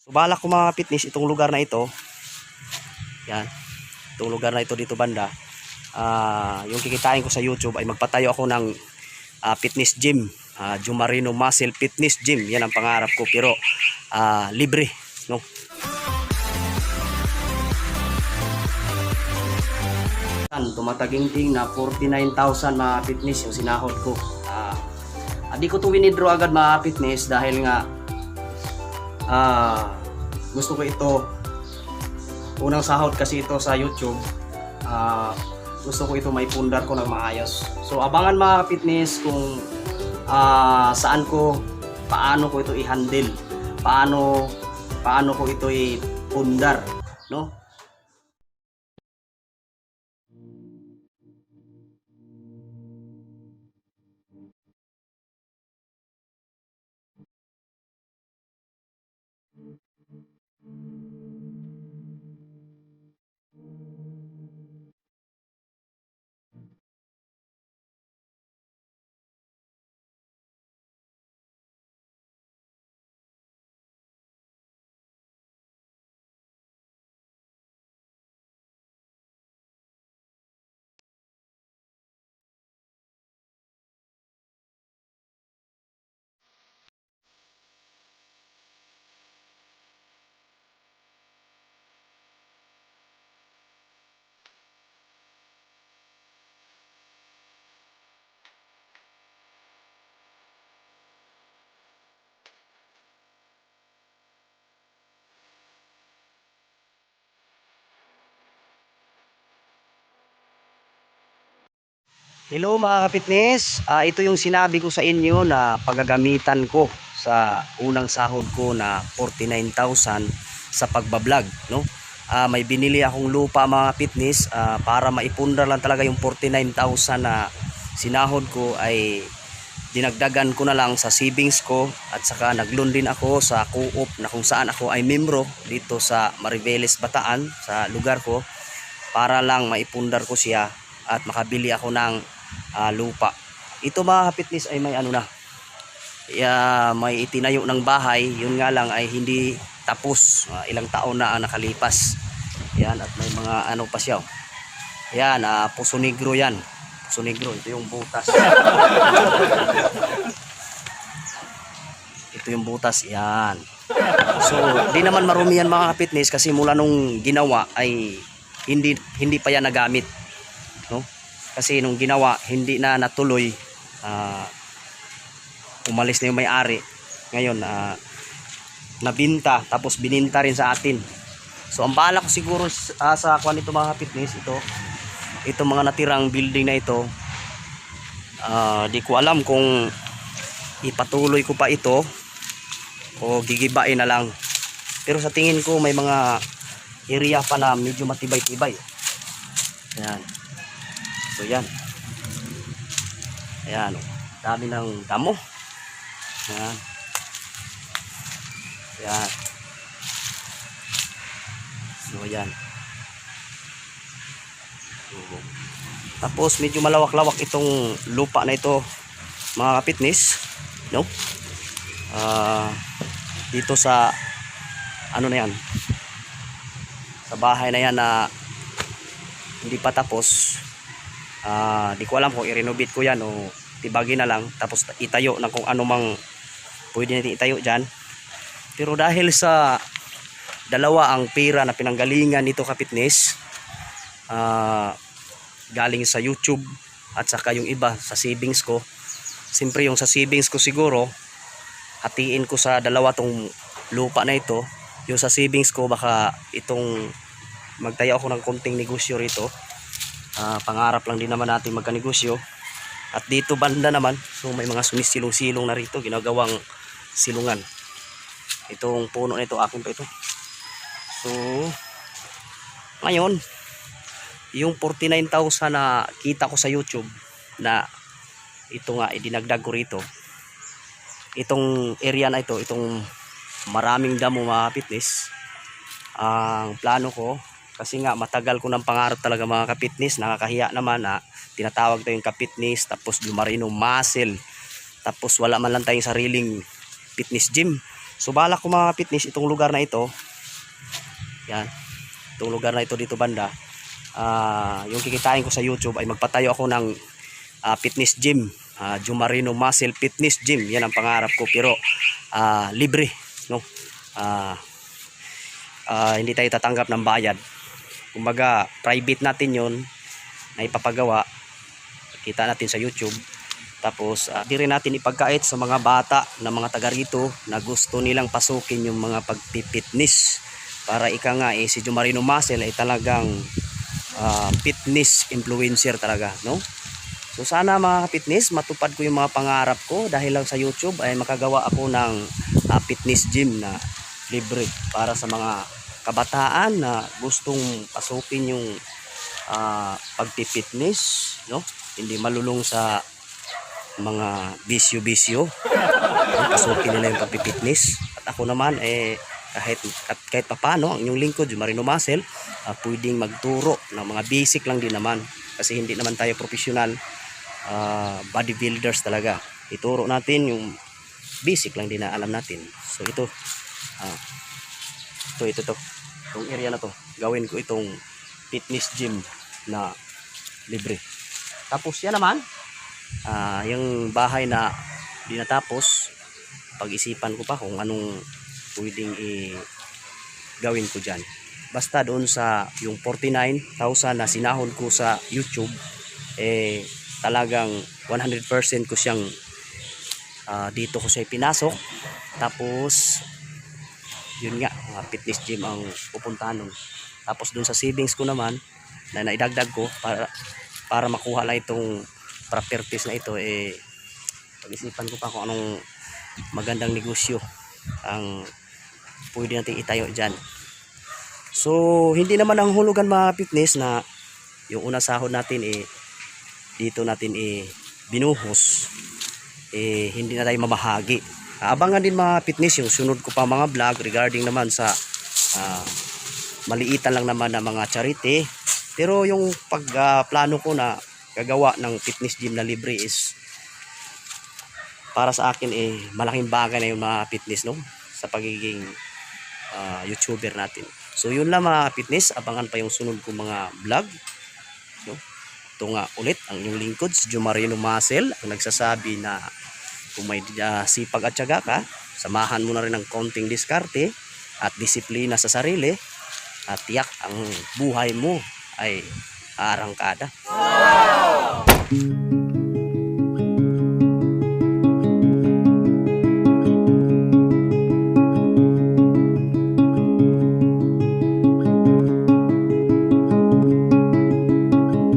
So balak ko mga fitness itong lugar na ito. Yan. Itong lugar na ito dito banda. Yung kikitain ko sa YouTube ay magpatayo ako ng fitness gym. Jumarino Muscle Fitness Gym. Yan ang pangarap ko pero libre, no? Tumataginting na 49,000 mga fitness yung sinahod ko. Di ko to winidraw agad mga fitness dahil nga gusto ko ito, unang sahod kasi ito sa YouTube. Gusto ko ito may pundar ko ng maayos. So abangan mga fitness kung paano ko ito i-handle, paano ko ito i-pundar, no? Hello mga ka-fitness, ito yung sinabi ko sa inyo na paggagamitan ko sa unang sahod ko na 49,000 sa pagbablog, no? May binili akong lupa mga fitness, para maipundar lang talaga yung 49,000 na sinahod ko ay dinagdagan ko na lang sa savings ko at saka nag-loan din ako sa co-op na kung saan ako ay membro dito sa Mariveles, Bataan sa lugar ko para lang maipundar ko siya at makabili ako ng lupa. Ito mga fitness ay may ano na, may itinayo ng bahay, yun nga lang ay hindi tapos, ilang taon na ang nakalipas. Yan, at may mga ano pa siya. Yan, Puso Negro yan. Puso Negro, ito yung butas. Ito yung butas, yan. So, di naman marumi yan mga fitness kasi mula nung ginawa ay hindi pa yan nagamit, no? Kasi nung ginawa hindi na natuloy, umalis na yung may-ari. Ngayon nabinta, tapos bininta rin sa atin. So ang bala ko siguro sa kuan nito mga fitness, ito mga natirang building na ito, di ko alam kung ipatuloy ko pa ito o gigibain na lang. Pero sa tingin ko may mga area pa na medyo matibay-tibay. Ayan. So yan. Ayan, dami ng damo. Ayan. Ayan. So yan. So, tapos medyo malawak-lawak itong lupa na ito mga ka-fitness, no? Dito sa ano na yan, sa bahay na yan na hindi pa tapos. Di ko alam kung i-renovate ko yan o tibagin na lang tapos itayo ng kung ano mang pwede natin itayo dyan. Pero dahil sa dalawa ang pera na pinanggalingan nito ka-fitness, galing sa YouTube at saka yung iba sa savings ko. Siyempre yung sa savings ko siguro hatiin ko sa dalawa tong lupa na ito. Yung sa savings ko baka itong magtayo ako ng konting negosyo rito. Pangarap lang din naman natin magkanegosyo. At dito banda naman, so may mga sumisilong-silong na rito, ginagawang silungan. Itong puno na ito, akin pa ito. So ngayon yung 49,000 na kita ko sa YouTube na ito nga idinagdag ko rito, itong area na ito, itong maraming damo mga fitness, ang plano ko kasi nga matagal ko ng pangarap talaga mga ka-fitness. Nakakahiya naman na tinatawag tayong ka-fitness tapos Jumarino Muscle, tapos wala man lang tayong sariling fitness gym. So balak ko mga fitness, itong lugar na ito, yan, itong lugar na ito dito banda, yung kikitain ko sa YouTube ay magpatayo ako ng fitness gym, Jumarino Muscle Fitness Gym. Yan ang pangarap ko, pero libre, no? Hindi tayo tatanggap ng bayad. Kumbaga private natin yon na ipapagawa, kita natin sa YouTube. Tapos di rin natin ipagkait sa mga bata na mga taga rito na gusto nilang pasukin yung mga pagpipitness, para ika nga si Jumarino Muscle ay talagang fitness influencer talaga, no? So sana mga fitness, matupad ko yung mga pangarap ko, dahil lang sa YouTube ay makagawa ako ng fitness gym na libre para sa mga kabataan na gustong pasukin yung pagpipitness, no? Hindi malulong sa mga bisyo-bisyo, pasukin nila yung pagpipitness. At ako naman kahit papano, ang inyong lingkod Jumarino Muscle, pwedeng magturo ng mga basic lang din naman, kasi hindi naman tayo professional bodybuilders talaga. Ituro natin yung basic lang din na alam natin. So ito itong area na to, gawin ko itong fitness gym na libre. Tapos yan naman, yung bahay na di natapos, pag-isipan ko pa kung anong pwedeng gawin ko dyan. Basta doon sa yung 49,000 na sinahon ko sa YouTube, talagang 100% ko siyang dito ko siya pinasok. Tapos yun nga, fitness gym ang pupuntahan nun. Tapos doon sa savings ko naman na naidagdag ko para makuha lang itong properties na ito, pag-isipan ko pa kung anong magandang negosyo ang pwede natin itayo dyan. So hindi naman ang hulugan mga fitness na yung una sahod natin dito natin binuhos, hindi na tayo mamahagi. Abangan din mga fitness yung sunod ko pa mga vlog regarding naman sa maliitan lang naman na mga charity. Pero yung pagplano ko na gagawa ng fitness gym na libre is para sa akin malaking bagay na yung mga fitness, no, sa pagiging YouTuber natin. So yun lang mga fitness, abangan pa yung sunod ko mga vlog, no? Ito nga ulit ang inyong lingkod si Jumarino Muscle, ang nagsasabi na kung may sipag at tiyaga ka, samahan mo na rin ng konting diskarte at disiplina sa sarili, at tiyak ang buhay mo ay arangkada. Wow!